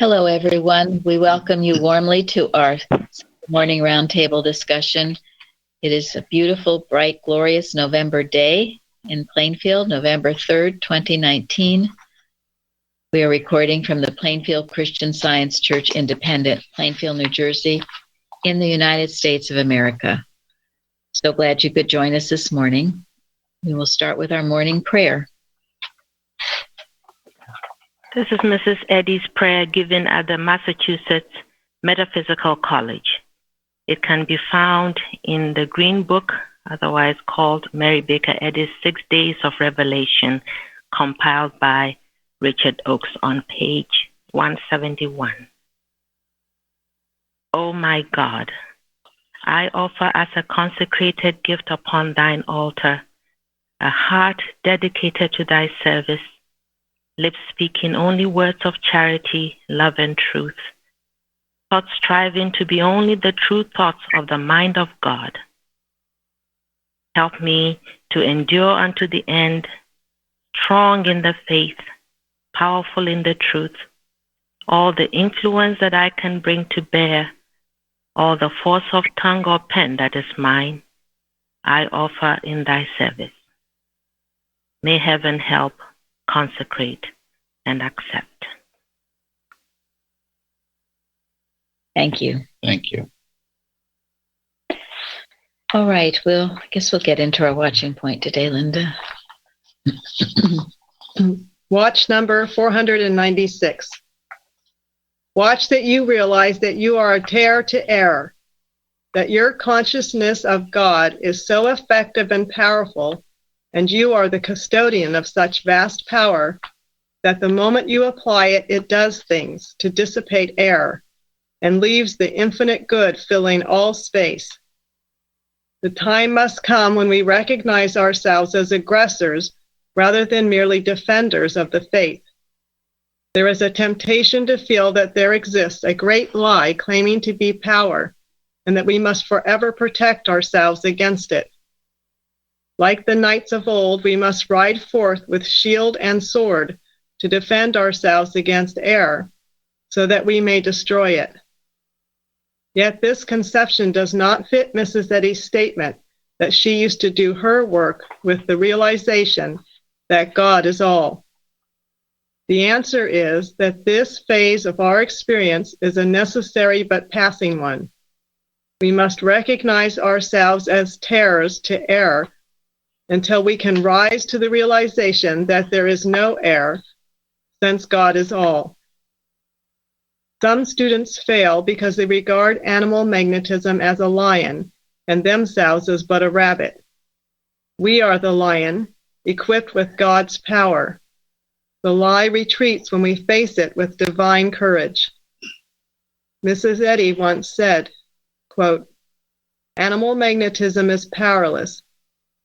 Hello, everyone. We welcome you warmly to our morning roundtable discussion. It is a beautiful, bright, glorious November day in Plainfield, November 3rd, 2019. We are recording from the Plainfield Christian Science Church Independent, Plainfield, New Jersey, in the United States of America. So glad you could join us this morning. We will start with our morning prayer. This is Mrs. Eddie's prayer given at the Massachusetts Metaphysical College. It can be found in the Green Book, otherwise called Mary Baker Eddy's 6 Days of Revelation, compiled by Richard Oakes on page 171. O my God, I offer as a consecrated gift upon thine altar a heart dedicated to thy service, lips speaking only words of charity, love, and truth, thoughts striving to be only the true thoughts of the mind of God. Help me to endure unto the end, strong in the faith, powerful in the truth, all the influence that I can bring to bear, all the force of tongue or pen that is mine, I offer in thy service. May heaven help, consecrate, and accept. Thank you. Thank you. All right, I guess we'll get into our watching point today, Linda. Watch number 496. Watch that you realize that you are a terror to error, that your consciousness of God is so effective and powerful, and you are the custodian of such vast power that the moment you apply it, it does things to dissipate error and leaves the infinite good filling all space. The time must come when we recognize ourselves as aggressors rather than merely defenders of the faith. There is a temptation to feel that there exists a great lie claiming to be power, and that we must forever protect ourselves against it. Like the knights of old, we must ride forth with shield and sword to defend ourselves against error, so that we may destroy it. Yet this conception does not fit Mrs. Eddy's statement that she used to do her work with the realization that God is all. The answer is that this phase of our experience is a necessary but passing one. We must recognize ourselves as terrors to error until we can rise to the realization that there is no error, since God is all. Some students fail because they regard animal magnetism as a lion and themselves as but a rabbit. We are the lion, equipped with God's power. The lie retreats when we face it with divine courage. Mrs. Eddy once said, quote, "Animal magnetism is powerless,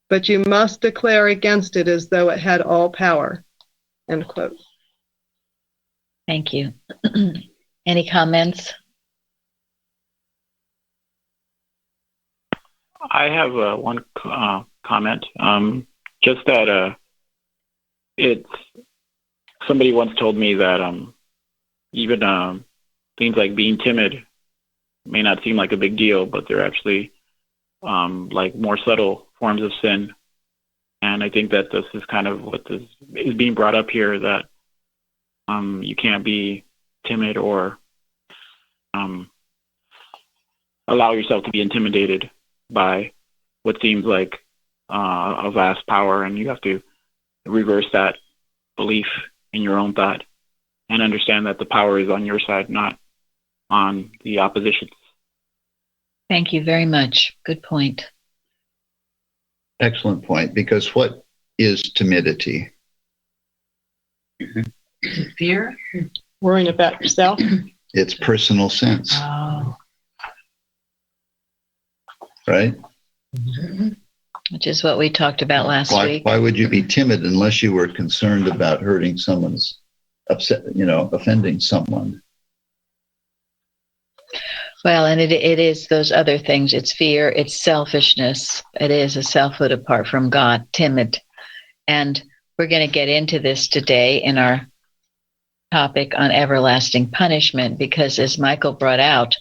but you must declare against it as though it had all power." End quote. Thank you. Any comments? I have one comment. Just that it's somebody once told me that even things like being timid may not seem like a big deal, but they're actually like more subtle forms of sin. And I think that this is kind of what is being brought up here, that you can't be timid or allow yourself to be intimidated by what seems like a vast power, and you have to reverse that belief in your own thought and understand that the power is on your side, not on the opposition. Thank you very much. Good point. Excellent point, because what is timidity? Fear? Worrying about yourself. It's personal sense, Oh. right? Which is what we talked about last week. Why would you be timid unless you were concerned about hurting someone's offending someone? Well, and it is those other things. It's fear, it's selfishness. It is a selfhood apart from God, timid. And we're going to get into this today in our topic on everlasting punishment because, as Michael brought out,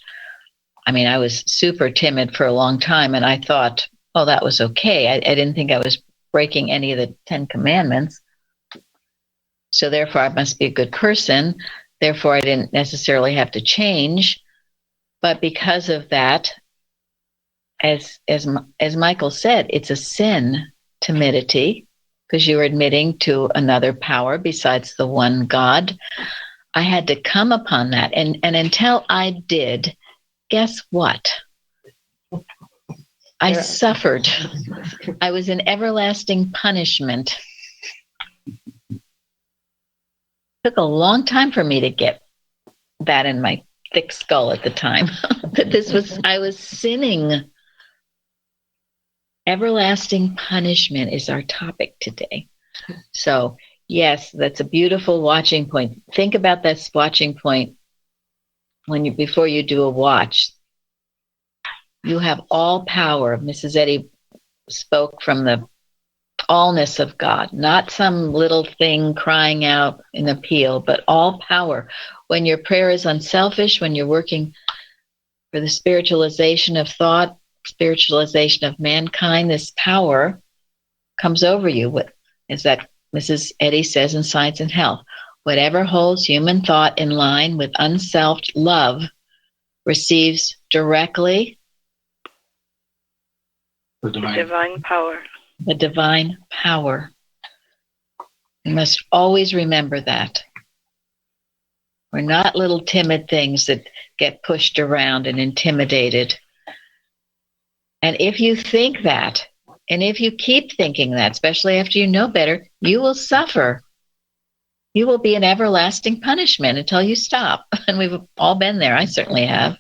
I mean, I was super timid for a long time, and I thought, oh, that was okay. I didn't think I was breaking any of the 10 Commandments. So therefore, I must be a good person. Therefore, I didn't necessarily have to change. But because of that, as Michael said, it's a sin, timidity, because you're admitting to another power besides the one God. I had to come upon that. And until I did, guess what? I suffered. I was in everlasting punishment. Took a long time for me to get that in my thick skull at the time. That I was sinning. Everlasting punishment is our topic today. So, yes, that's a beautiful watching point. Think about that watching point before you do a watch. You have all power. Mrs. Eddy spoke from the allness of God, not some little thing crying out in appeal, but all power. When your prayer is unselfish, when you're working for the spiritualization of thought, spiritualization of mankind, this power comes over you. Is that Mrs. Eddy says in Science and Health, whatever holds human thought in line with unselfed love receives directly the divine power. The divine power. You must always remember that. We're not little timid things that get pushed around and intimidated. And if you think that, and if you keep thinking that, especially after you know better, you will suffer. You will be in everlasting punishment until you stop. And we've all been there. I certainly have.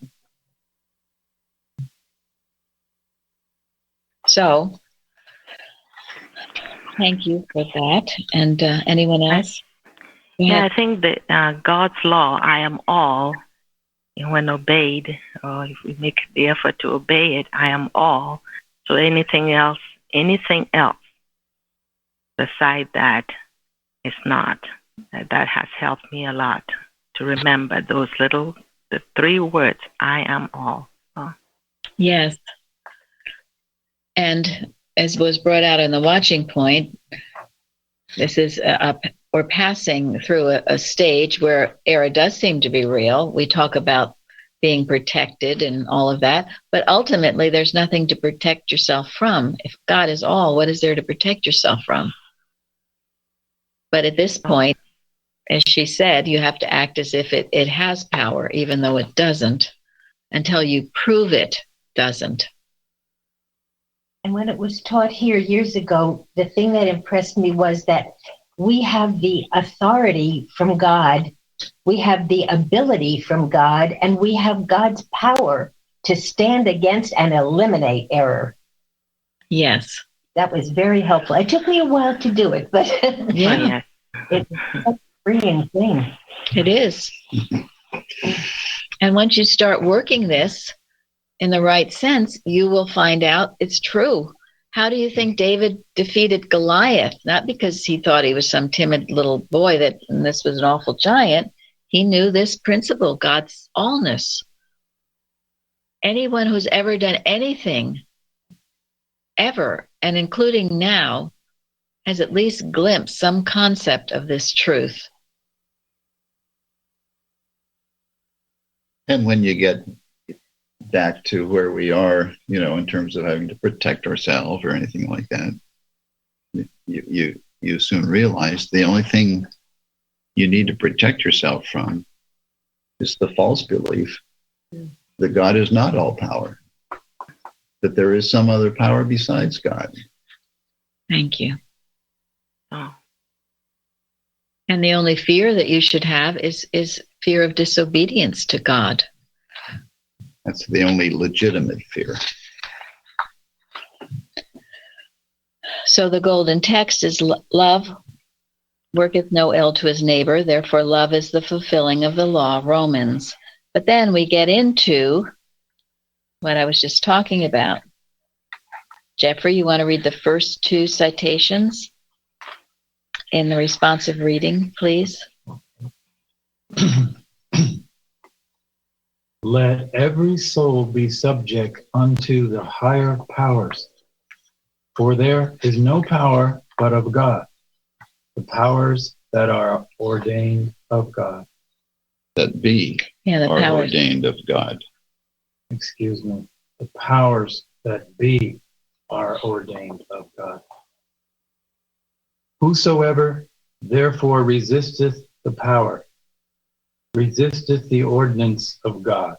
So, thank you for that. And anyone else? Yeah, I think that God's law, I am all, when obeyed, or if we make the effort to obey it, I am all. So anything else beside that is not. That has helped me a lot to remember the 3 words, I am all. Yes. And as was brought out in the watching point, this is we're passing through a stage where error does seem to be real. We talk about being protected and all of that, but ultimately there's nothing to protect yourself from. If God is all, what is there to protect yourself from? But at this point, as she said, you have to act as if it has power, even though it doesn't, until you prove it doesn't. And when it was taught here years ago, the thing that impressed me was that we have the authority from God, we have the ability from God, and we have God's power to stand against and eliminate error. Yes. That was very helpful. It took me a while to do it, but yeah, it's a freeing thing. It is. And once you start working this in the right sense, you will find out it's true. How do you think David defeated Goliath? Not because he thought he was some timid little boy and this was an awful giant. He knew this principle, God's allness. Anyone who's ever done anything, ever, and including now, has at least glimpsed some concept of this truth. And when you get back to where we are, in terms of having to protect ourselves or anything like that, you soon realize the only thing you need to protect yourself from is the false belief that God is not all power, that there is some other power besides God. Thank you. Oh. And the only fear that you should have is fear of disobedience to God. That's the only legitimate fear. So the golden text is love worketh no ill to his neighbor, therefore love is the fulfilling of the law, Romans. But then we get into what I was just talking about. Jeffrey, you want to read the first 2 citations in the responsive reading, please? Let every soul be subject unto the higher powers, for there is no power but of God, the powers that are ordained of God. That be the are powers ordained of God. Excuse me. The powers that be are ordained of God. Whosoever therefore resisteth the power, resisteth the ordinance of God,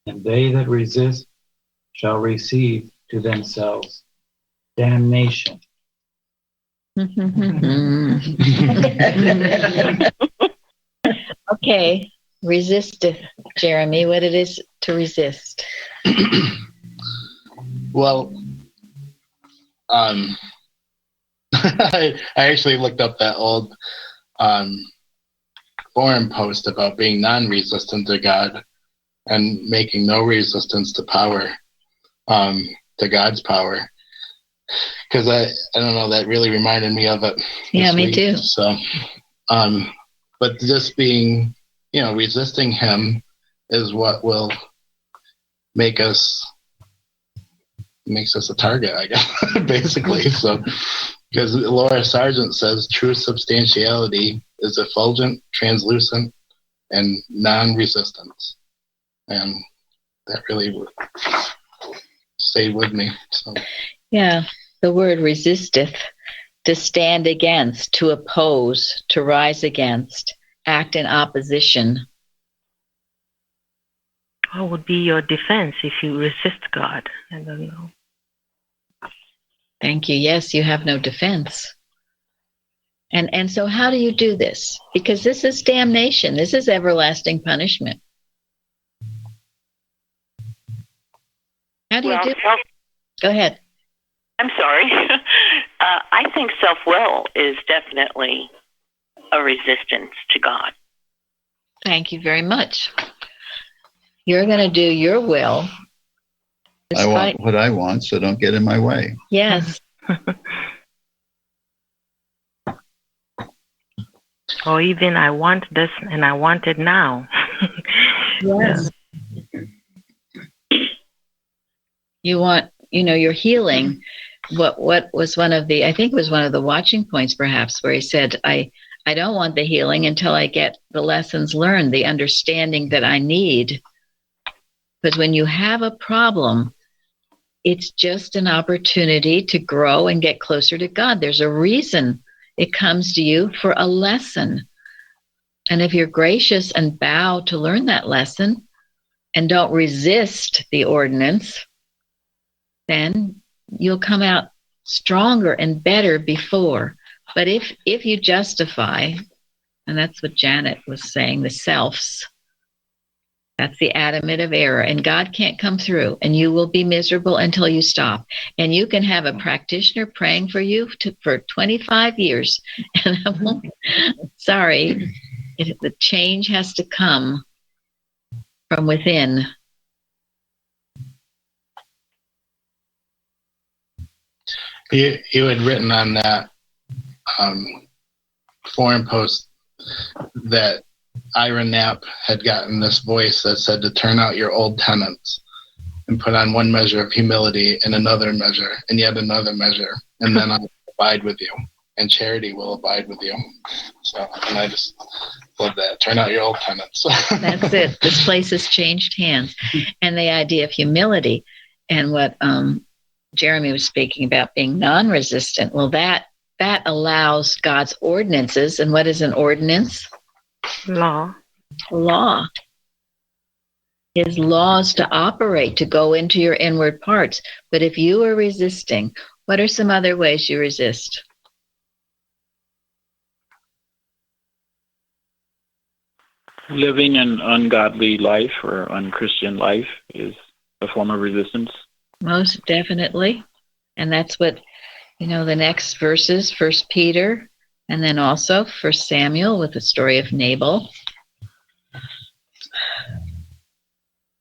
and they that resist shall receive to themselves damnation. Okay, resisteth, Jeremy, what it is to resist. Well, I actually looked up that old forum post about being non-resistant to God and making no resistance to power, to God's power. Because I don't know, that really reminded me of it. Yeah, me too. So, but just being, resisting Him is what will makes us a target, I guess, basically. So, because Laura Sargent says true substantiality is effulgent, translucent, and non-resistance, and that really stayed with me. So. Yeah, the word resisteth, to stand against, to oppose, to rise against, act in opposition. What would be your defense if you resist God? I don't know. Thank you. Yes, you have no defense. And so how do you do this? Because this is damnation. This is everlasting punishment. How do you do it? Go ahead. I'm sorry. I think self-will is definitely a resistance to God. Thank you very much. You're going to do your will. I want what I want, so don't get in my way. Yes. Or even I want this and I want it now. Yes. You want, your healing. What was one of the, I think it was one of the watching points perhaps, where he said, I don't want the healing until I get the lessons learned, the understanding that I need. Because when you have a problem, it's just an opportunity to grow and get closer to God. There's a reason it comes to you for a lesson. And if you're gracious and bow to learn that lesson and don't resist the ordinance, then you'll come out stronger and better before. But if you justify, and that's what Janet was saying, the selves, that's the adamant of error, and God can't come through, and you will be miserable until you stop. And you can have a practitioner praying for you for 25 years. And sorry, the change has to come from within. You had written on that forum post that Ira Knapp had gotten this voice that said to turn out your old tenets and put on one measure of humility and another measure and yet another measure, and then I will abide with you, and charity will abide with you. So, and I just love that. Turn out your old tenets. That's it. This place has changed hands. And the idea of humility and what Jeremy was speaking about being non-resistant, well, that allows God's ordinances. And what is an ordinance? Law. His laws to operate, to go into your inward parts. But if you are resisting, what are some other ways you resist? Living an ungodly life or unchristian life is a form of resistance. Most definitely. And that's what, the next verses, 1 Peter, and then also 1 Samuel with the story of Nabal.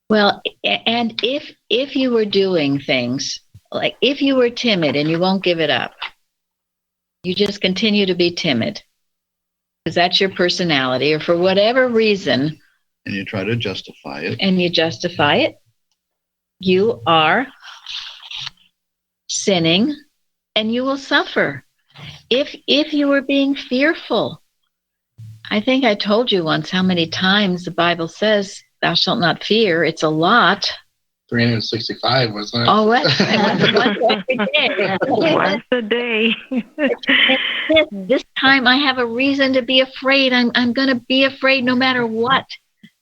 Well, and if you were doing things, like if you were timid and you won't give it up, you just continue to be timid, because that's your personality, or for whatever reason, and you try to justify it, and you justify it, you are sinning, and you will suffer. If you were being fearful, I think I told you once how many times the Bible says, "Thou shalt not fear." It's a lot. 365, wasn't it? Oh, what? Once every day. Once a day. This time I have a reason to be afraid. I'm going to be afraid no matter what.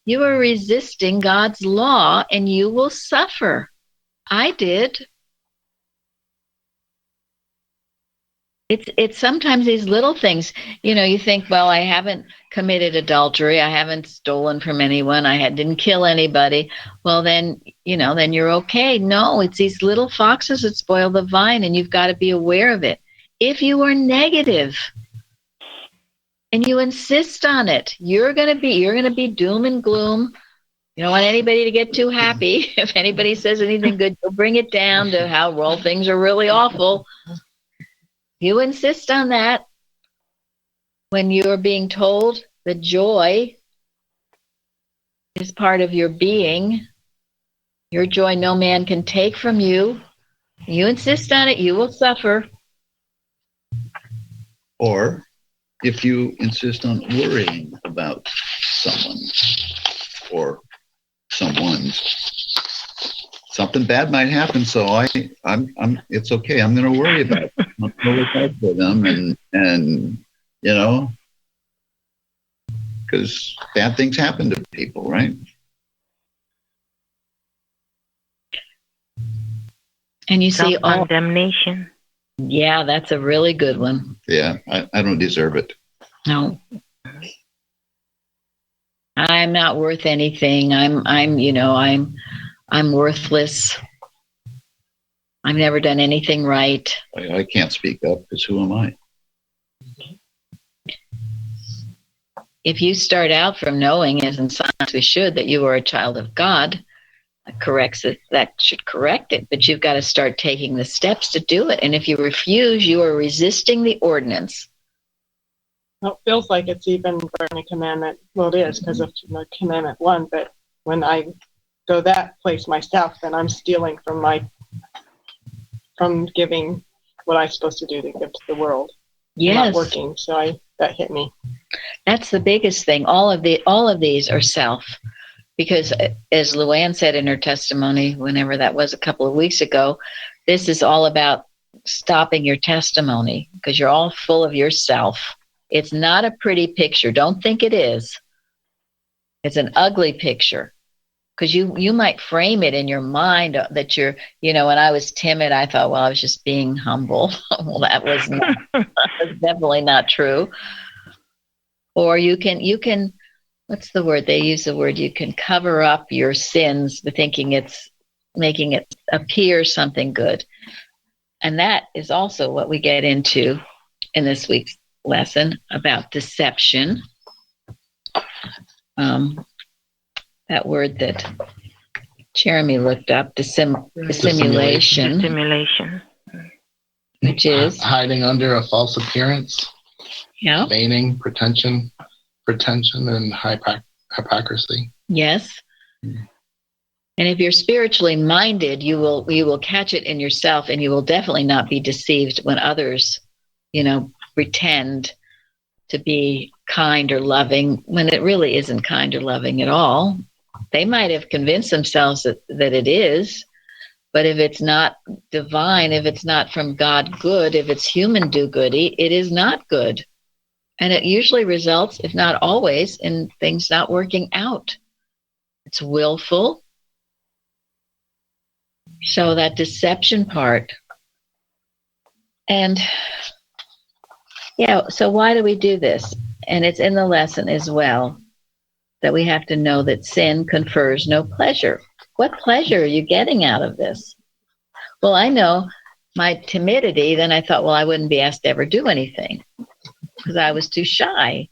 You are resisting God's law, and you will suffer. I did. It's sometimes these little things, you think, well, I haven't committed adultery. I haven't stolen from anyone. Didn't kill anybody. Well, then you're okay. No, it's these little foxes that spoil the vine, and you've got to be aware of it. If you are negative and you insist on it, you're going to be doom and gloom. You don't want anybody to get too happy. If anybody says anything good, you'll bring it down to how, well, things are really awful. You insist on that when you're being told the joy is part of your being. Your joy no man can take from you. You insist on it, you will suffer. Or if you insist on worrying about someone or someone's, something bad might happen, so it's okay. I'm going to worry about it. I'm going to look out for them, and because bad things happen to people, right? And you see all condemnation. Yeah, that's a really good one. Yeah, I don't deserve it. No. I'm not worth anything. I'm worthless. I've never done anything right. I can't speak up because who am I? If you start out from knowing, as in science we should, that you are a child of God, that should correct it. But you've got to start taking the steps to do it. And if you refuse, you are resisting the ordinance. Well, it feels like it's even burning commandment. Well, it is because of commandment 1. But when I go that place myself, then I'm stealing from giving what I'm supposed to do to give to the world. Yes. Not working. So that hit me. That's the biggest thing. All of these are self. Because as Luann said in her testimony, whenever that was a couple of weeks ago, this is all about stopping your testimony because you're all full of yourself. It's not a pretty picture. Don't think it is. It's an ugly picture because you might frame it in your mind that you're, when I was timid, I thought, well, I was just being humble. Well, that was definitely not true. Or you can, what's the word? They use the word, you can cover up your sins by thinking it's making it appear something good. And that is also what we get into in this week's lesson about deception. That word that Jeremy looked up, dissimulation. Dissimulation. Which is? Hiding under a false appearance. Yeah. Feigning, pretension, and hypocrisy. Yes. And if you're spiritually minded, you will catch it in yourself, and you will definitely not be deceived when others, pretend to be kind or loving when it really isn't kind or loving at all. They might have convinced themselves that it is, but if it's not divine, if it's not from God good, if it's human do-goody, it is not good. And it usually results, if not always, in things not working out. It's willful. So that deception part. And so why do we do this? And it's in the lesson as well that we have to know that sin confers no pleasure. What pleasure are you getting out of this? Well, I know my timidity, then I thought, well, I wouldn't be asked to ever do anything because I was too shy.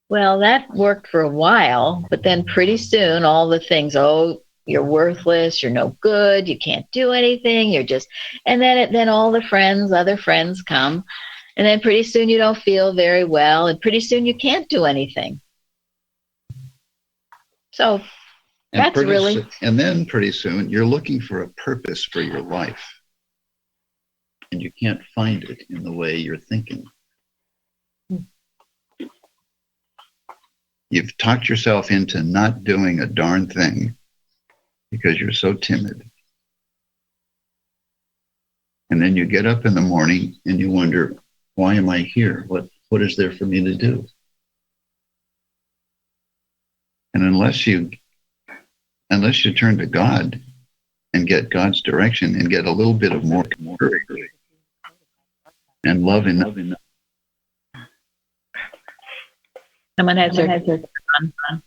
Well, that worked for a while, but then pretty soon all the things, you're worthless, you're no good, you can't do anything, and then all the other friends come, And then pretty soon you don't feel very well, and pretty soon you can't do anything. So that's really... And then pretty soon you're looking for a purpose for your life. And you can't find it in the way you're thinking. You've talked yourself into not doing a darn thing because you're so timid. And then you get up in the morning and you wonder, why am I here? What is there for me to do? And unless you turn to God and get God's direction and get a little bit of more courage and love enough. Someone has their on.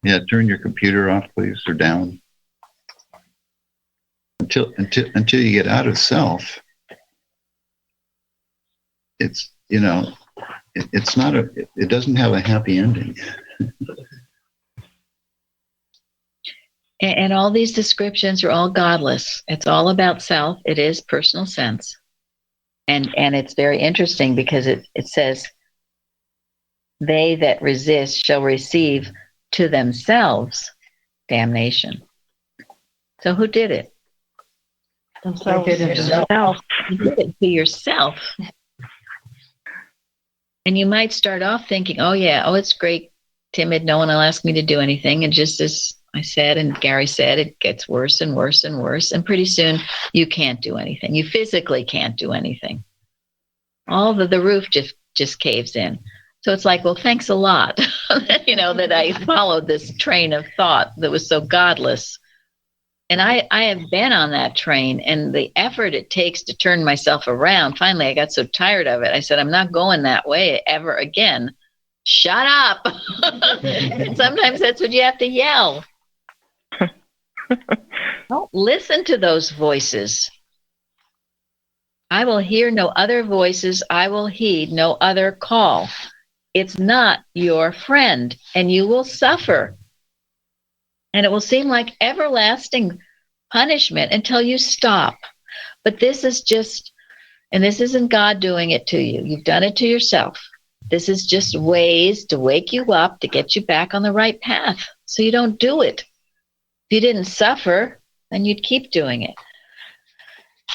Yeah, turn your computer off, please, or down. Until you get out of self, it's, it's not it doesn't have a happy ending. And all these descriptions are all godless. It's all about self. It is personal sense. And it's very interesting because it says, they that resist shall receive to themselves damnation. So who did it? Themselves. You did it to yourself. And you might start off thinking, it's great, timid, no one will ask me to do anything. And just as I said, and Gary said, it gets worse and worse and worse. And pretty soon you can't do anything. You physically can't do anything. All the roof just caves in. So it's like, well, thanks a lot, that I followed this train of thought that was so godless. And I have been on that train, and the effort it takes to turn myself around. Finally, I got so tired of it. I said, I'm not going that way ever again. Shut up. And sometimes that's what you have to yell. Don't listen to those voices. I will hear no other voices. I will heed no other call. It's not your friend, and you will suffer. And it will seem like everlasting punishment until you stop. But this is just, and this isn't God doing it to you. You've done it to yourself. This is just ways to wake you up, to get you back on the right path so you don't do it. If you didn't suffer, then you'd keep doing it.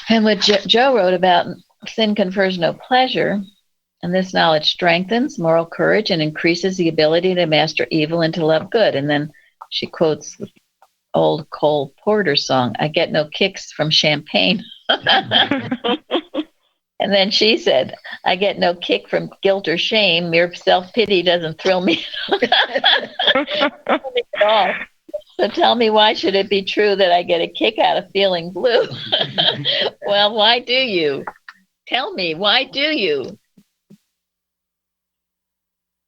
And what Joe wrote about sin confers no pleasure, and this knowledge strengthens moral courage and increases the ability to master evil and to love good. And then she quotes the old Cole Porter song, I get no kicks from champagne. And then she said, I get no kick from guilt or shame. Mere self-pity doesn't thrill me at all. So tell me, why should it be true that I get a kick out of feeling blue? Well, why do you? Tell me, why do you?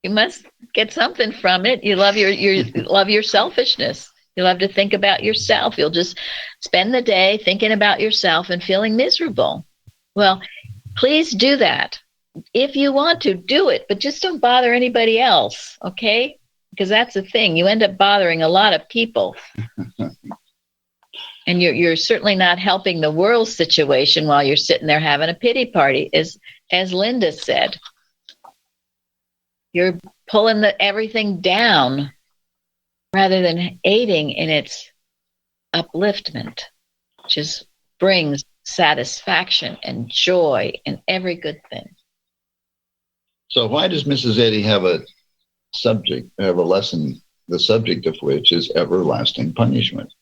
You must get something from it. You love your selfishness. You love to think about yourself. You'll just spend the day thinking about yourself and feeling miserable. Well, please do that. If you want to, do it, but just don't bother anybody else, okay? Because that's the thing. You end up bothering a lot of people. And you're certainly not helping the world situation while you're sitting there having a pity party, as Linda said. You're pulling everything down rather than aiding in its upliftment, which just brings satisfaction and joy in every good thing. So why does Mrs. Eddy have a lesson, the subject of which is everlasting punishment?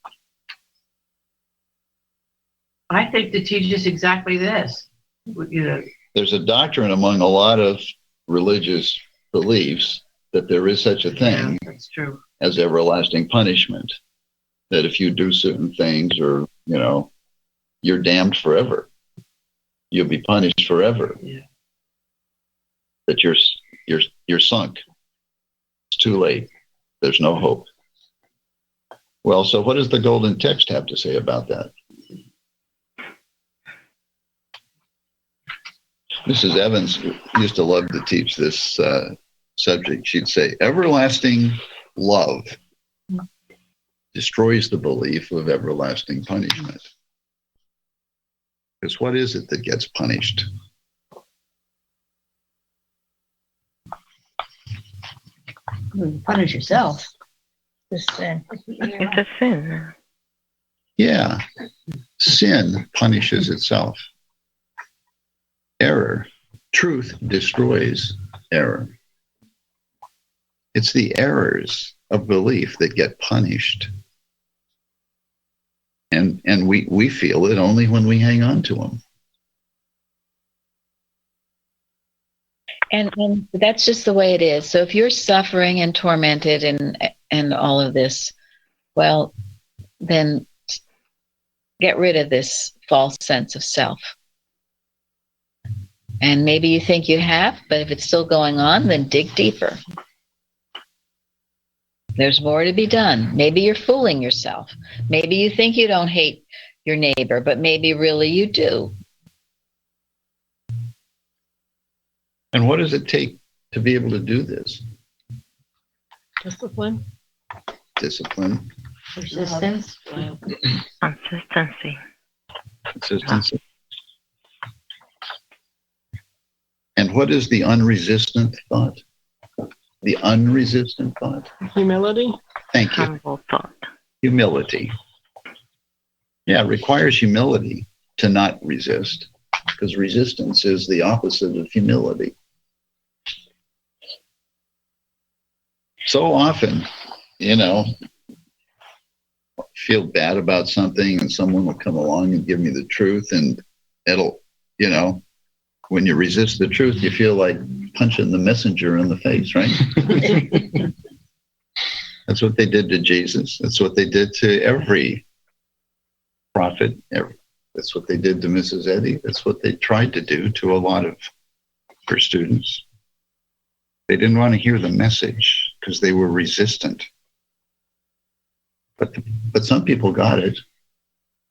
I think to teach us exactly this. There's a doctrine among a lot of religious beliefs that there is such a thing that's true. As everlasting punishment, that if you do certain things, or you're damned forever, you'll be punished forever. Yeah. That you're sunk. It's too late. There's no hope. Well, so what does the Golden Text have to say about that? Mrs. Evans used to love to teach this subject. She'd say, everlasting love destroys the belief of everlasting punishment. Because what is it that gets punished? You punish yourself. The sin. It's a sin. Yeah. Sin punishes itself. Error. Truth destroys error. It's the errors of belief that get punished. And we feel it only when we hang on to them. And that's just the way it is. So if you're suffering and tormented and all of this, well, then get rid of this false sense of self. And maybe you think you have, but if it's still going on, then dig deeper. There's more to be done. Maybe you're fooling yourself. Maybe you think you don't hate your neighbor, but maybe really you do. And what does it take to be able to do this? Discipline. Discipline. Persistence. Consistency. Consistency. And what is the unresistant thought? The unresistant thought? Humility. Thank you. Humble thought. Humility. Yeah, it requires humility to not resist, because resistance is the opposite of humility. So often, feel bad about something and someone will come along and give me the truth, and it'll, when you resist the truth, you feel like punching the messenger in the face, right? That's what they did to Jesus. That's what they did to every prophet. That's what they did to Mrs. Eddy. That's what they tried to do to a lot of her students. They didn't want to hear the message because they were resistant. But some people got it.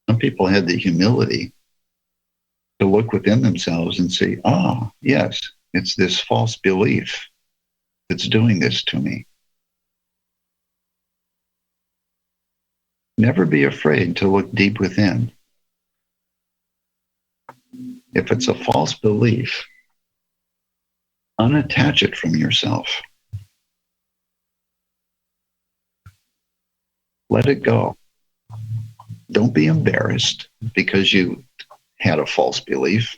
Some people had the humility to look within themselves and say, yes, it's this false belief that's doing this to me. Never be afraid to look deep within. If it's a false belief, unattach it from yourself. Let it go. Don't be embarrassed because you had a false belief.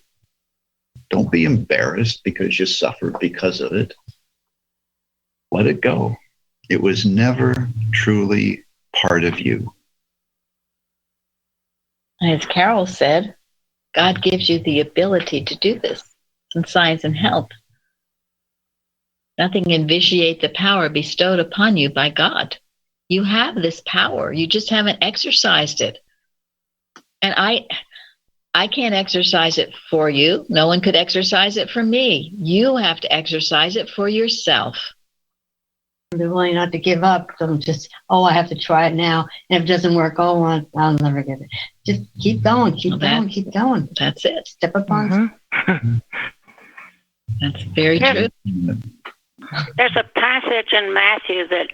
Don't be embarrassed because you suffered because of it. Let it go. It was never truly part of you. As Carol said, God gives you the ability to do this in Signs and Health. Nothing can vitiate the power bestowed upon you by God. You have this power. You just haven't exercised it. And I can't exercise it for you. No one could exercise it for me. You have to exercise it for yourself. Be willing not to give up. Don't just, I have to try it now. And if it doesn't work, I'll never get it. Just keep going, keep going. That's it. Step up on. That's very true. There's a passage in Matthew that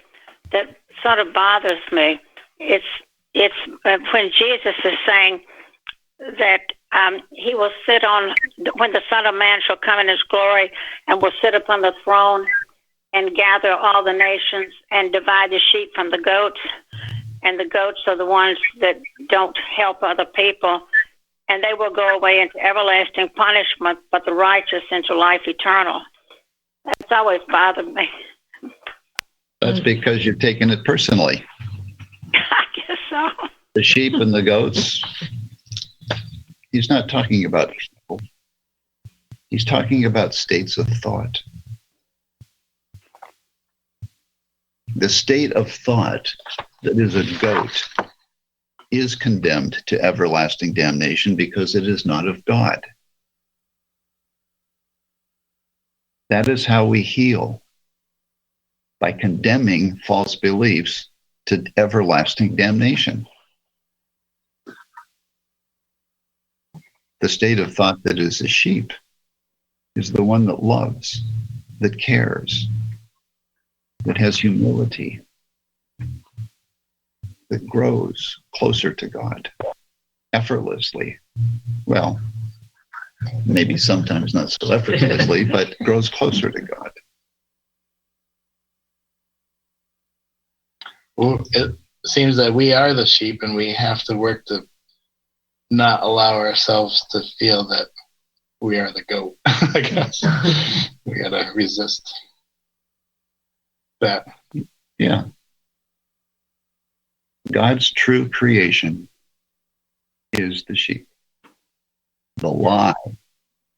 sort of bothers me. It's when Jesus is saying that he will sit on, when the Son of Man shall come in his glory and will sit upon the throne and gather all the nations and divide the sheep from the goats. And the goats are the ones that don't help other people. And they will go away into everlasting punishment, but the righteous into life eternal. That's always bothered me. That's because you're taking it personally. I guess so. The sheep and the goats. He's not talking about people. He's talking about states of thought. The state of thought that is a goat is condemned to everlasting damnation because it is not of God. That is how we heal, by condemning false beliefs to everlasting damnation. The state of thought that is a sheep is the one that loves, that cares, that has humility, that grows closer to God effortlessly. Well, maybe sometimes not so effortlessly, but grows closer to God. Well, it seems that we are the sheep, and we have to work to not allow ourselves to feel that we are the goat. I guess we gotta resist that. Yeah. God's true creation is the sheep. The lie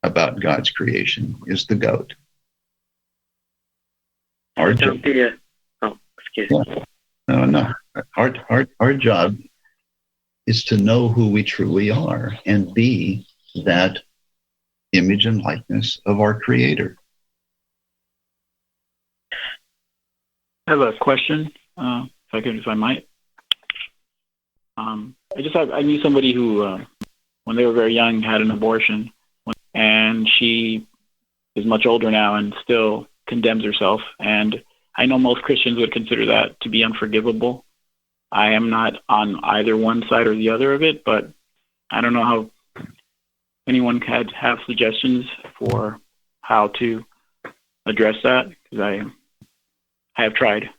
about God's creation is the goat. Our job, excuse me. no. Our job is to know who we truly are and be that image and likeness of our Creator. I have a question, if I might. I knew somebody who, when they were very young, had an abortion, and she is much older now and still condemns herself. And I know most Christians would consider that to be unforgivable. I am not on either one side or the other of it, but I don't know how anyone could have suggestions for how to address that, because I have tried.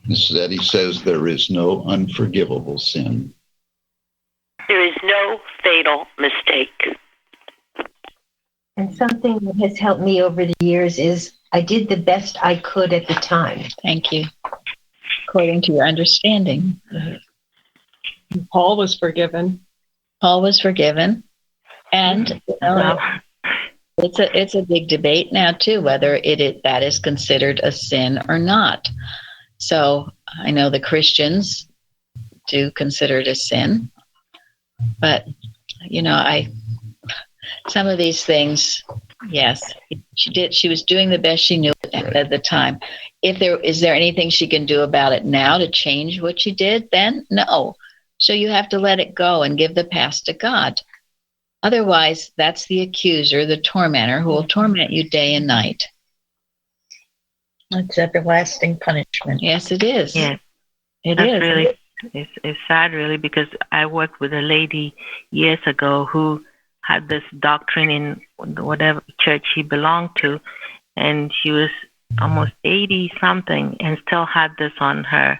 Mrs. Eddy says there is no unforgivable sin. There is no fatal mistake. And something that has helped me over the years is I did the best I could at the time. Thank you. According to your understanding. Paul was forgiven. Paul was forgiven. And it's a big debate now too, whether that is considered a sin or not. So I know the Christians do consider it a sin, but some of these things, yes, she was doing the best she knew at the time. Is there anything she can do about it now to change what she did then? No. So you have to let it go and give the past to God. Otherwise, that's the accuser, the tormentor, who will torment you day and night. It's everlasting punishment. Yes, it is. Yes, it that's is. Really, it's sad, really, because I worked with a lady years ago who had this doctrine in whatever church she belonged to, and she was almost 80-something and still had this on her.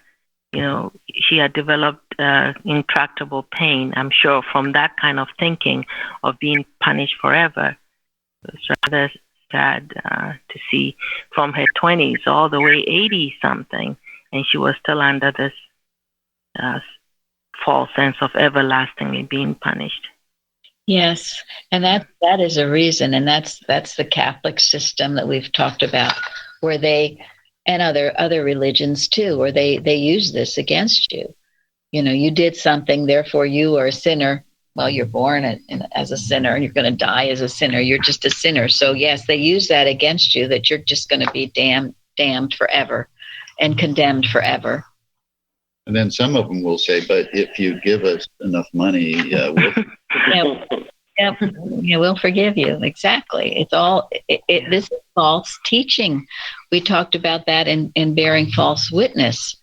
She had developed intractable pain, I'm sure, from that kind of thinking of being punished forever. It's rather sad to see from her 20s all the way 80-something, and she was still under this false sense of everlastingly being punished. Yes, and that is a reason, and that's the Catholic system that we've talked about, where they, and other religions too, where they use this against you. You did something, therefore you are a sinner. Well, you're born as a sinner, and you're going to die as a sinner. You're just a sinner. So yes, they use that against you, that you're just going to be damned forever and condemned forever. And then some of them will say, but if you give us enough money, we'll forgive you. Exactly. It's all, this is false teaching. We talked about that in bearing false witness,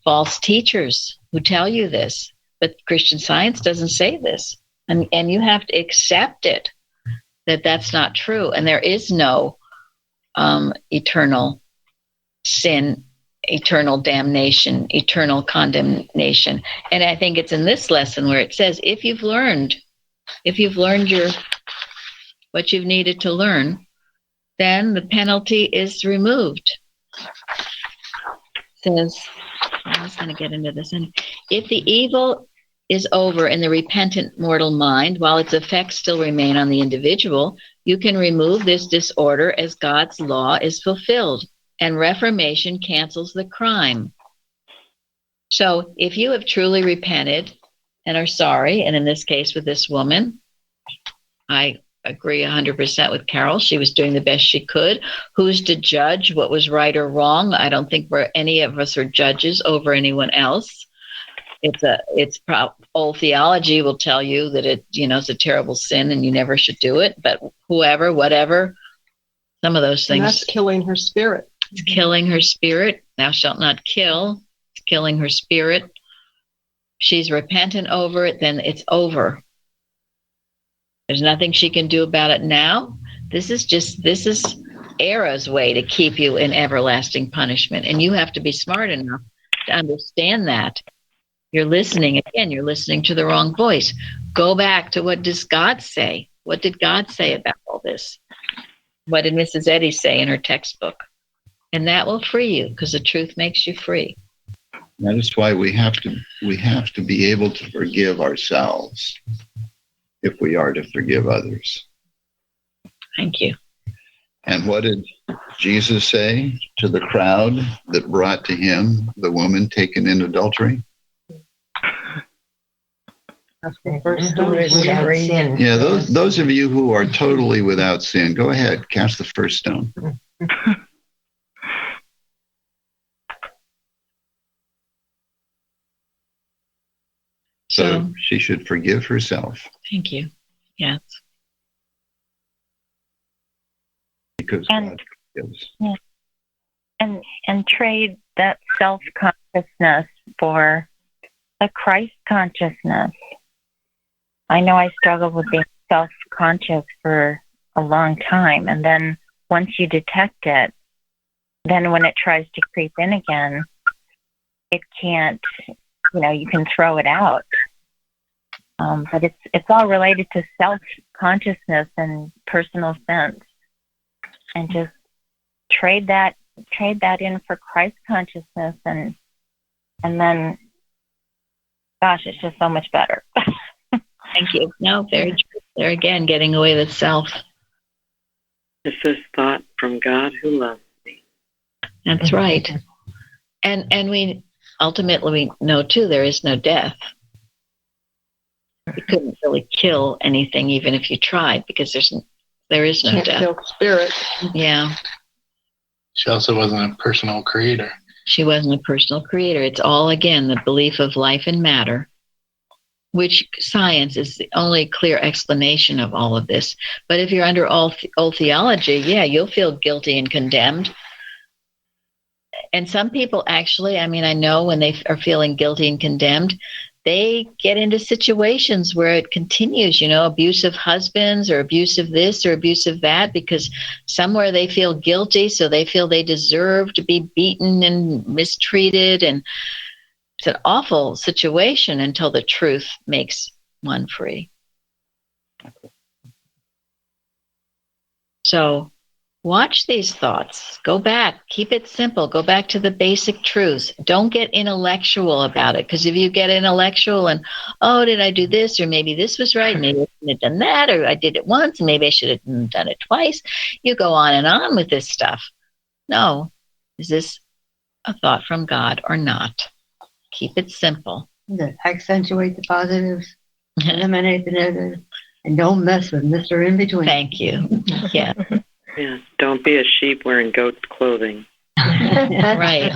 false teachers who tell you this, but Christian Science doesn't say this. And you have to accept it, that's not true. And there is no eternal sin, eternal damnation, eternal condemnation. And I think it's in this lesson where it says, if you've learned what you've needed to learn, then the penalty is removed. It says, I was going to get into this. And if the evil is over in the repentant mortal mind, while its effects still remain on the individual, you can remove this disorder as God's law is fulfilled, and reformation cancels the crime. So if you have truly repented and are sorry, and in this case with this woman, I agree 100% with Carol. She was doing the best she could. Who's to judge what was right or wrong? I don't think any of us are judges over anyone else. Old theology will tell you that it's a terrible sin and you never should do it. But whatever, some of those things. And that's killing her spirit. It's killing her spirit. Thou shalt not kill. It's killing her spirit. She's repentant over it, then it's over. There's nothing she can do about it now. This is error's way to keep you in everlasting punishment. And you have to be smart enough to understand that. You're listening to the wrong voice. Go back to what does God say? What did God say about all this? What did Mrs. Eddy say in her textbook? And that will free you, because the truth makes you free. That is why we have to be able to forgive ourselves if we are to forgive others. Thank you. And what did Jesus say to the crowd that brought to him the woman taken in adultery? Yeah, those of you who are totally without sin, go ahead, cast the first stone. So she should forgive herself. Thank you. Yes. Because God forgives. Yeah. And trade that self-consciousness for a Christ consciousness. I know I struggled with being self-conscious for a long time. And then once you detect it, then when it tries to creep in again, it can't, you can throw it out. But it's all related to self-consciousness and personal sense. And just trade that in for Christ consciousness, and then, gosh, it's just so much better. Thank you. No, very true. There again, getting away with self. This is thought from God who loves me. That's right. And we ultimately know too, there is no death. You couldn't really kill anything even if you tried, because there is no Can't death. kill spirit. Yeah. She also wasn't a personal creator. She wasn't a personal creator. It's all, again, the belief of life and matter, which science is the only clear explanation of all of this. But if you're under old theology, yeah, you'll feel guilty and condemned. And some people actually, I know when they are feeling guilty and condemned, they get into situations where it continues, abusive husbands or abusive this or abusive that, because somewhere they feel guilty, so they feel they deserve to be beaten and mistreated. And it's an awful situation until the truth makes one free. So watch these thoughts. Go back. Keep it simple. Go back to the basic truths. Don't get intellectual about it, because if you get intellectual and, did I do this? Or maybe this was right. Maybe I shouldn't have done that. Or I did it once. And maybe I should have done it twice. You go on and on with this stuff. No. Is this a thought from God or not? Keep it simple. Accentuate the positives, eliminate the negatives, and don't mess with Mr. In Between. Thank you. Yeah. Yeah, don't be a sheep wearing goat clothing. Right.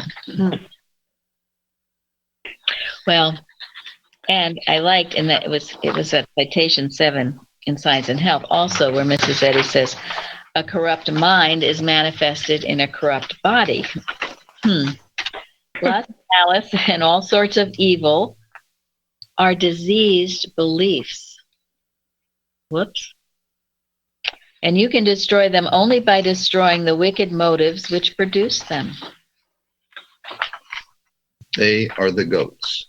Well, and I liked in that it was at citation 7 in Science and Health also, where Mrs. Eddy says, a corrupt mind is manifested in a corrupt body. Lust, malice, and all sorts of evil are diseased beliefs. Whoops. And you can destroy them only by destroying the wicked motives which produce them. They are the goats.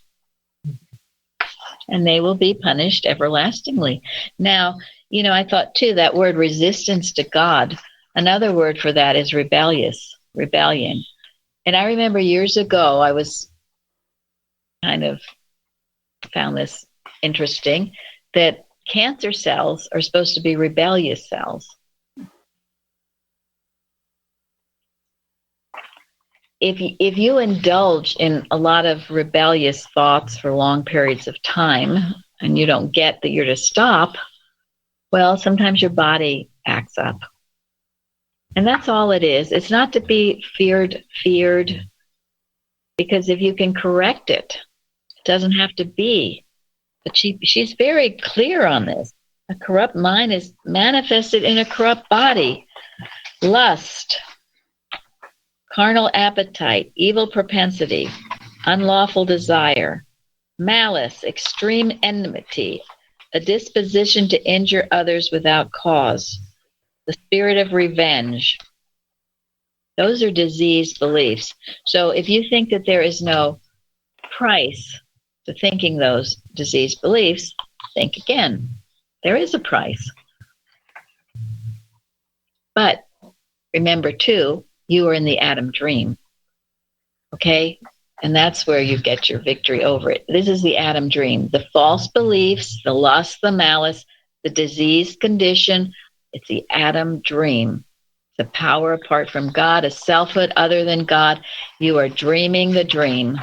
And they will be punished everlastingly. Now, I thought too, that word resistance to God, another word for that is rebellion. And I remember years ago, I was kind of found this interesting, that cancer cells are supposed to be rebellious cells. If you indulge in a lot of rebellious thoughts for long periods of time and you don't get that you're to stop, well, sometimes your body acts up. And that's all it is. It's not to be feared, because if you can correct it, it doesn't have to be. But she's very clear on this. A corrupt mind is manifested in a corrupt body. Lust, carnal appetite, evil propensity, unlawful desire, malice, extreme enmity, a disposition to injure others without cause, the spirit of revenge, Those are diseased beliefs. So if you think that there is no price to thinking those diseased beliefs, think again. There is a price. But remember, too, you are in the Adam dream. Okay? And that's where you get your victory over it. This is the Adam dream. The false beliefs, the lust, the malice, the diseased condition. It's the Adam dream. The power apart from God, a selfhood other than God. You are dreaming the dream.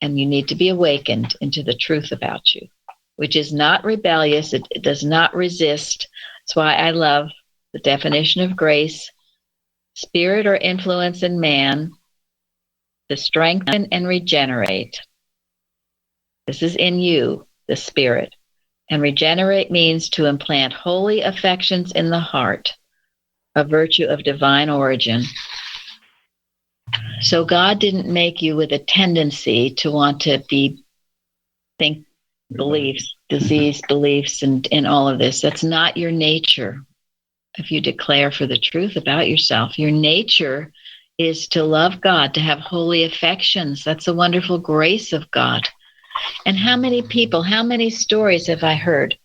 And you need to be awakened into the truth about you, which is not rebellious. It does not resist. That's why I love the definition of grace. Spirit or influence in man to strengthen and regenerate. This is in you, the Spirit. And regenerate means to implant holy affections in the heart, a virtue of divine origin. So God didn't make you with a tendency to want to think beliefs, diseased beliefs, and all of this. That's not your nature. If you declare for the truth about yourself, your nature is to love God, to have holy affections. That's a wonderful grace of God. And how many people, how many stories have I heard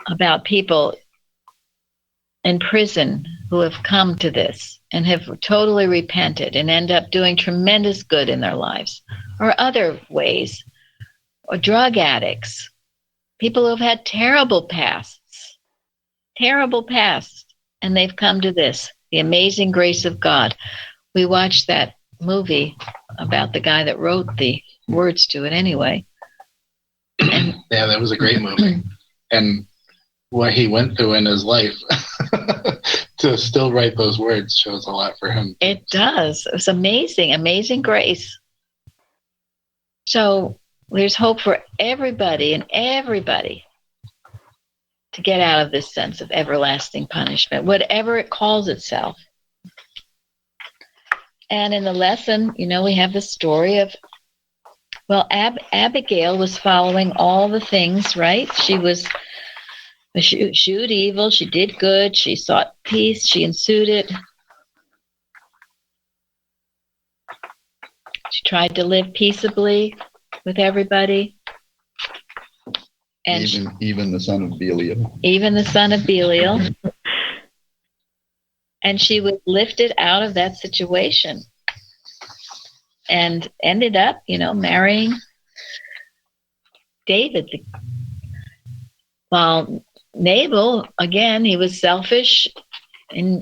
about people in prison who have come to this and have totally repented and end up doing tremendous good in their lives, or other ways, or drug addicts, people who have had terrible pasts, and they've come to this, the amazing grace of God. We watched that movie about the guy that wrote the words to it anyway. And, yeah, that was a great movie. And what he went through in his life to still write those words shows a lot for him. It does. It's amazing, amazing grace. So there's hope for everybody and everybody to get out of this sense of everlasting punishment, whatever it calls itself. And in the lesson, we have the story of, Abigail was following all the things, right? She eschewed evil, she did good, she sought peace, she ensued it. She tried to live peaceably with everybody. And even the son of Belial. Even the son of Belial. And she was lifted out of that situation and ended up, marrying David. While Nabal, again, he was selfish in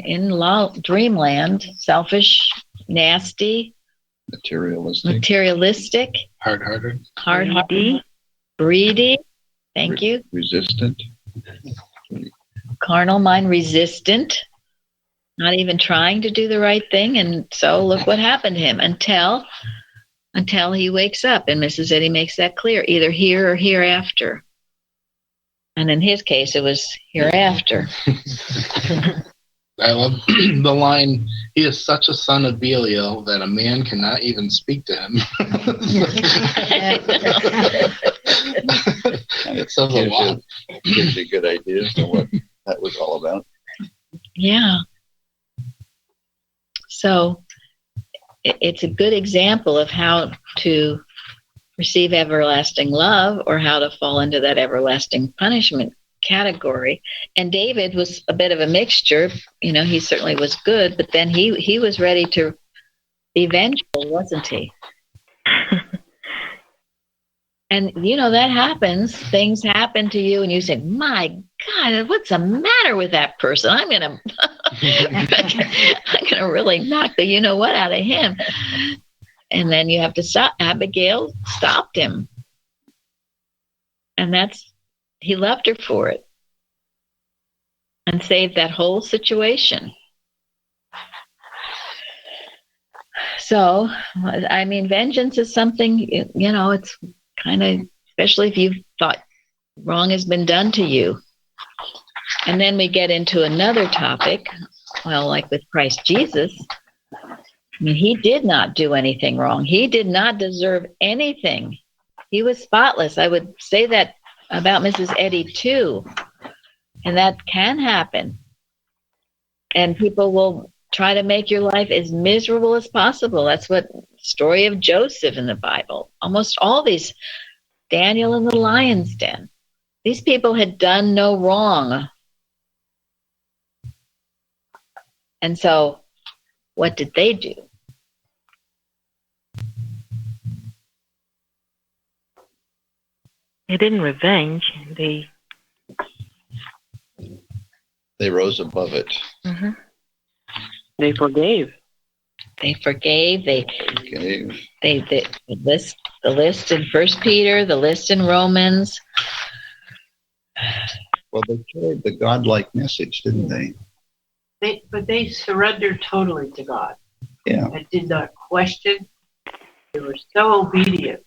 dreamland, selfish, nasty, materialistic, hard-hearted, greedy. Thank you. Resistant. Carnal mind, resistant. Not even trying to do the right thing. And so look what happened to him until he wakes up. And Mrs. Eddy makes that clear, either here or hereafter. And in his case, it was hereafter. I love the line, he is such a son of Belial that a man cannot even speak to him. It says a lot. Gives you a good idea of what that was all about. Yeah. So it's a good example of how to receive everlasting love or how to fall into that everlasting punishment category. And David was a bit of a mixture. He certainly was good, but then he was ready to be vengeful, wasn't he? And that happens. Things happen to you and you say, my God, what's the matter with that person? I'm gonna really knock the you-know-what out of him. And then you have to stop. Abigail stopped him. And he loved her for it. And saved that whole situation. So, vengeance is something, it's kind of, especially if you've thought wrong has been done to you. And then we get into another topic, like with Christ Jesus. He did not do anything wrong. He did not deserve anything. He was spotless. I would say that about Mrs. Eddy too. And that can happen. And people will try to make your life as miserable as possible. That's what story of Joseph in the Bible. Almost all these, Daniel in the lion's den. These people had done no wrong. And so what did they do? They didn't revenge. They rose above it. Mm-hmm. They forgave. They forgave. They the list in First Peter, the list in Romans. Well, they carried the godlike message, didn't they? But they surrendered totally to God. Yeah. They did not question. They were so obedient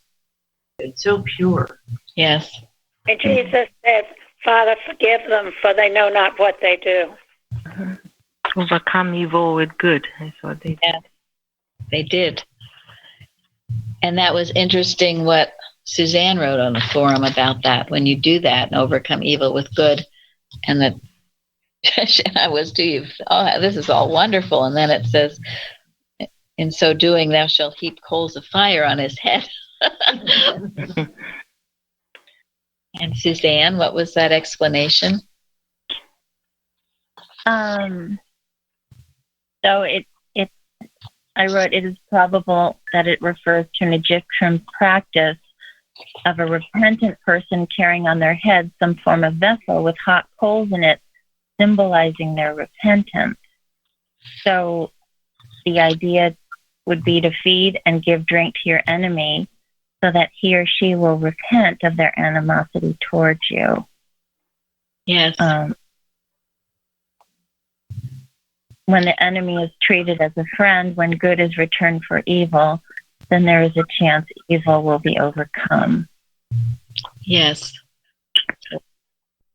and so pure. Yes. And Jesus said, Father, forgive them, for they know not what they do. Overcome evil with good. That's what they did. Yeah, they did. And that was interesting what Suzanne wrote on the forum about that. When you do that and overcome evil with good, and that I was to you, oh, this is all wonderful. And then it says, in so doing, thou shalt heap coals of fire on his head. And Suzanne, what was that explanation? So I wrote, it is probable that it refers to an Egyptian practice of a repentant person carrying on their head some form of vessel with hot coals in it, symbolizing their repentance. So the idea would be to feed and give drink to your enemy so that he or she will repent of their animosity towards you. Yes. When the enemy is treated as a friend, when good is returned for evil, then there is a chance evil will be overcome. Yes.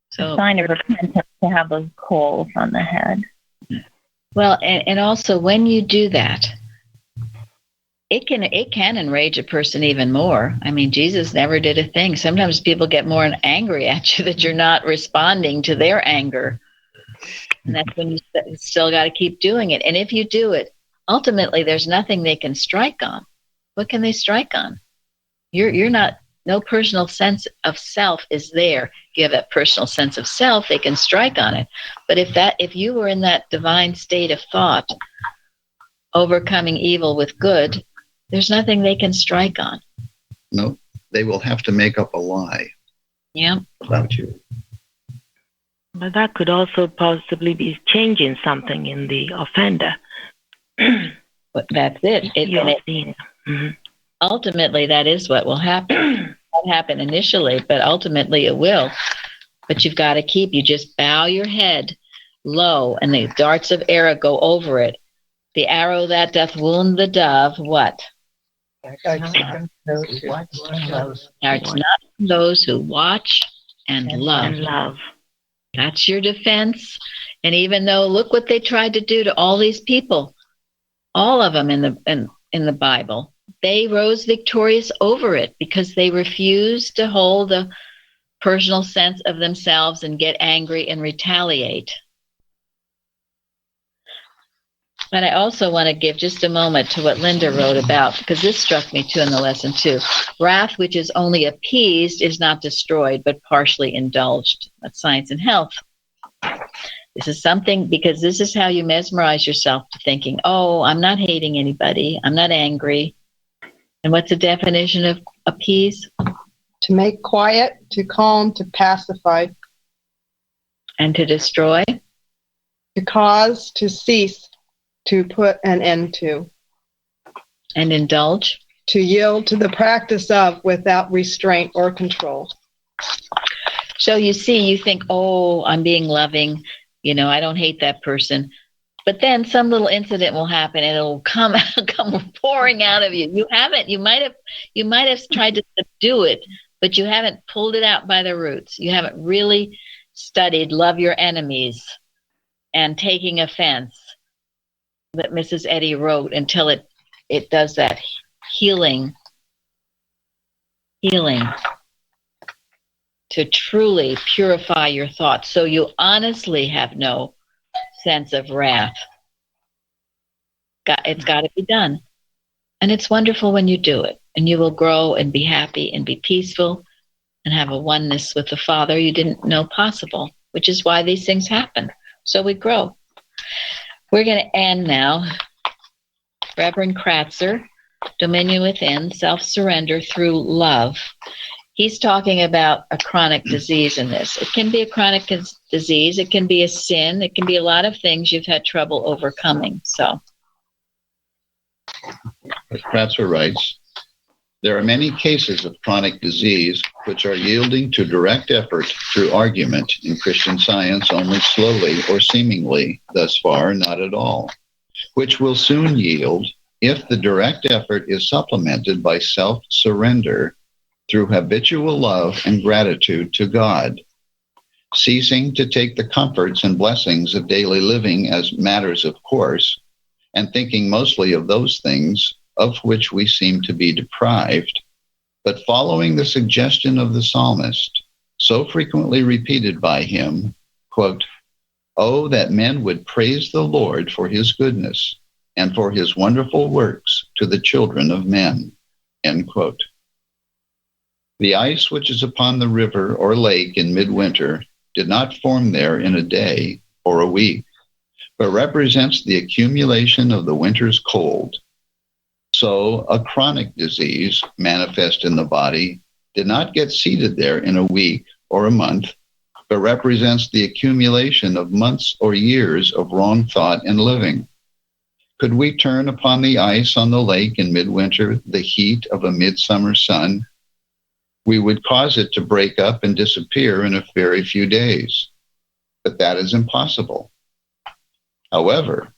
So, a sign of repentance to have those coals on the head. Well, and also when you do that, it can enrage a person even more. I mean, Jesus never did a thing. Sometimes people get more angry at you that you're not responding to their anger. And that's when you still got to keep doing it. And if you do it, ultimately, there's nothing they can strike on. What can they strike on? You're not, no personal sense of self is there. If you have that personal sense of self, they can strike on it. But if you were in that divine state of thought, overcoming evil with good, there's nothing they can strike on. No, they will have to make up a lie. Yeah. About you. But that could also possibly be changing something in the offender. But that's it. Ultimately, that is what will happen. Won't happen initially, but ultimately it will. But you've got to you just bow your head low, and the darts of arrow go over it. The arrow that doth wound the dove, what? Darts not from those who watch and love. That's your defense. And even though, look what they tried to do to all these people, all of them in the Bible, they rose victorious over it because they refused to hold the personal sense of themselves and get angry and retaliate. But I also want to give just a moment to what Linda wrote about, because this struck me too in the lesson too. Wrath which is only appeased is not destroyed, but partially indulged. That's Science and Health. This is something, because this is how you mesmerize yourself to thinking, oh, I'm not hating anybody. I'm not angry. And what's the definition of appease? To make quiet, to calm, to pacify. And to destroy? To cause, to cease, to put an end to. And indulge? To yield to the practice of without restraint or control. So you see, you think, oh, I'm being loving. I don't hate that person. But then some little incident will happen and it'll come pouring out of you. You might have tried to subdue it, but you haven't pulled it out by the roots. You haven't really studied love your enemies and taking offense that Mrs. Eddy wrote until it does that healing to truly purify your thoughts so you honestly have no sense of wrath. It's got to be done. And it's wonderful when you do it. And you will grow and be happy and be peaceful and have a oneness with the Father you didn't know possible, which is why these things happen. So we grow. We're going to end now. Reverend Kratzer, Dominion Within, Self-Surrender Through Love. He's talking about a chronic disease in this. It can be a chronic disease. It can be a sin. It can be a lot of things you've had trouble overcoming. So, as Kratzer writes, there are many cases of chronic disease which are yielding to direct effort through argument in Christian Science only slowly or seemingly, thus far not at all, which will soon yield if the direct effort is supplemented by self-surrender through habitual love and gratitude to God, ceasing to take the comforts and blessings of daily living as matters of course, and thinking mostly of those things of which we seem to be deprived, but following the suggestion of the psalmist, so frequently repeated by him, quote, "Oh, that men would praise the Lord for his goodness and for his wonderful works to the children of men," end quote. The ice which is upon the river or lake in midwinter did not form there in a day or a week, but represents the accumulation of the winter's cold. So a chronic disease manifest in the body did not get seated there in a week or a month, but represents the accumulation of months or years of wrong thought and living. Could we turn upon the ice on the lake in midwinter the heat of a midsummer sun? We would cause it to break up and disappear in a very few days, but that is impossible. However,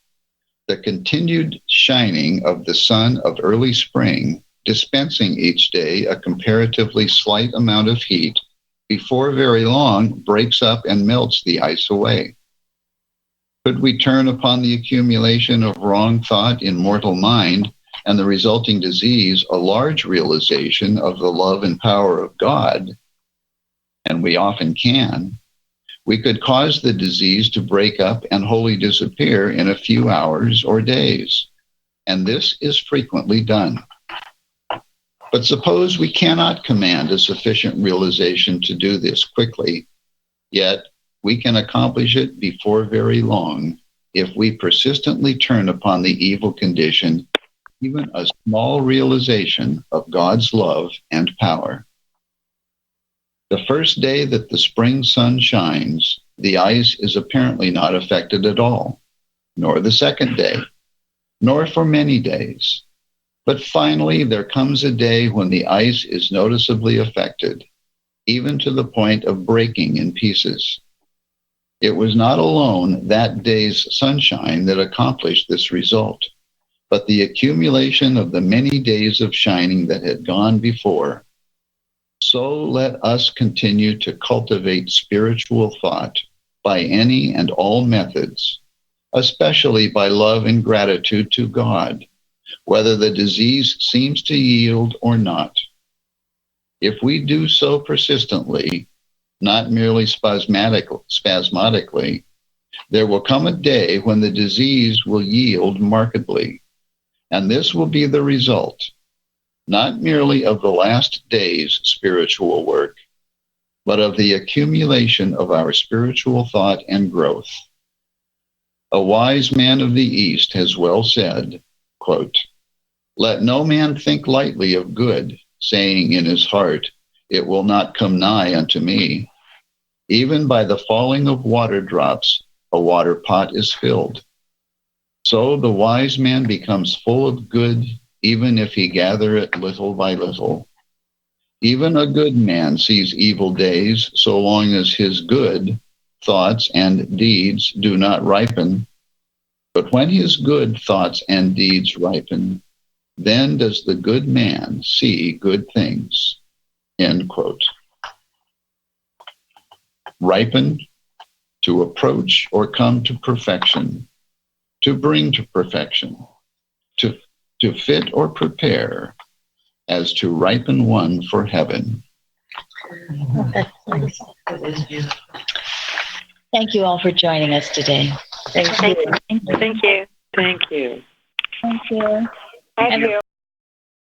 the continued shining of the sun of early spring, dispensing each day a comparatively slight amount of heat, before very long breaks up and melts the ice away. Could we turn upon the accumulation of wrong thought in mortal mind and the resulting disease a large realization of the love and power of God, and we often can, we could cause the disease to break up and wholly disappear in a few hours or days, and this is frequently done. But suppose we cannot command a sufficient realization to do this quickly, yet we can accomplish it before very long if we persistently turn upon the evil condition even a small realization of God's love and power. The first day that the spring sun shines, the ice is apparently not affected at all, nor the second day, nor for many days. But finally, there comes a day when the ice is noticeably affected, even to the point of breaking in pieces. It was not alone that day's sunshine that accomplished this result, but the accumulation of the many days of shining that had gone before. So let us continue to cultivate spiritual thought by any and all methods, especially by love and gratitude to God, whether the disease seems to yield or not. If we do so persistently, not merely spasmodically, there will come a day when the disease will yield markedly, and this will be the result, not merely of the last day's spiritual work, but of the accumulation of our spiritual thought and growth. A wise man of the East has well said, quote, "Let no man think lightly of good, saying in his heart, it will not come nigh unto me. Even by the falling of water drops, a water pot is filled. So the wise man becomes full of good, even if he gather it little by little. Even a good man sees evil days so long as his good thoughts and deeds do not ripen. But when his good thoughts and deeds ripen, then does the good man see good things." End quote. Ripen, to approach or come to perfection, to bring to perfection, to fit or prepare, as to ripen one for heaven. Thank you all for joining us today. Thank you. Thank you. Thank you. Thank you.